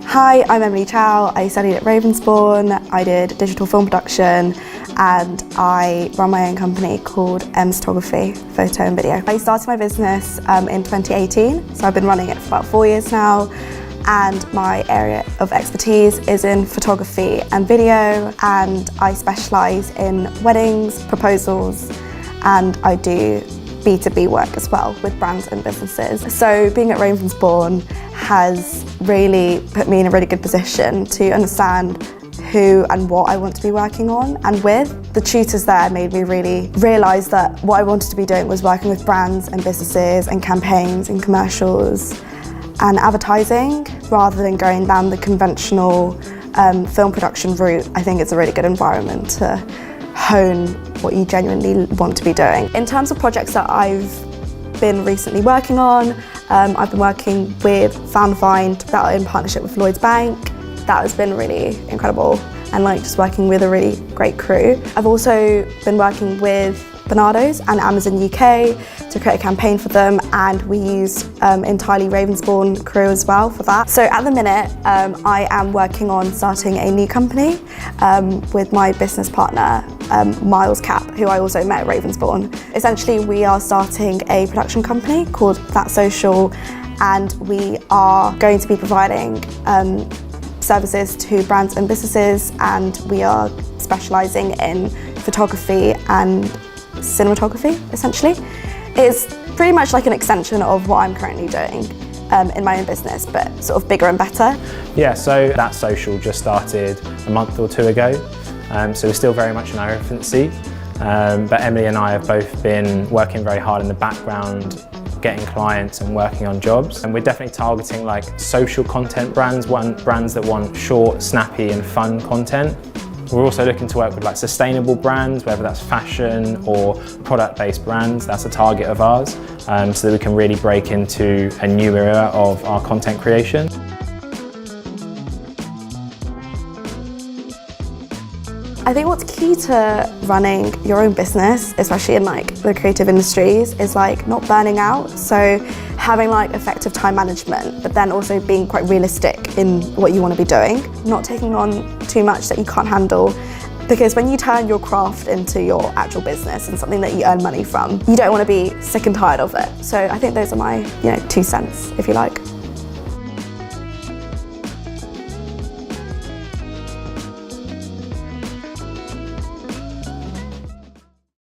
Hi, I'm Emily Chow. I studied at Ravensbourne. I did digital film production and I run my own company called Photography, photo and video. I started my business in 2018, so I've been running it for about 4 years now. And my area of expertise is in photography and video, and I specialise in weddings, proposals, and I do B2B work as well with brands and businesses. So being at Ravensbourne has really put me in a really good position to understand who and what I want to be working on and with. The tutors there made me really realise that what I wanted to be doing was working with brands and businesses and campaigns and commercials and advertising rather than going down the conventional film production route. I think it's a really good environment to hone what you genuinely want to be doing. In terms of projects that I've been recently working on, I've been working with Found that are in partnership with Lloyds Bank. That has been really incredible and just working with a really great crew. I've also been working with Bernardo's and Amazon UK to create a campaign for them, and we use entirely Ravensbourne crew as well for that. So at the minute, I am working on starting a new company with my business partner, Miles Cap, who I also met at Ravensbourne. Essentially, we are starting a production company called That Social, and we are going to be providing services to brands and businesses, and we are specialising in photography and cinematography, essentially. It's pretty much like an extension of what I'm currently doing in my own business, but sort of bigger and better. Yeah, so That Social just started a month or two ago, so we're still very much in our infancy, but Emily and I have both been working very hard in the background, getting clients and working on jobs, and we're definitely targeting social content brands that want short, snappy and fun content. We're also looking to work with sustainable brands, whether that's fashion or product-based brands. That's a target of ours, so that we can really break into a new era of our content creation. I think what's key to running your own business, especially in the creative industries, is not burning out. So having effective time management, but then also being quite realistic in what you want to be doing. Not taking on too much that you can't handle, because when you turn your craft into your actual business and something that you earn money from, you don't want to be sick and tired of it. So I think those are my 2 cents, if you like.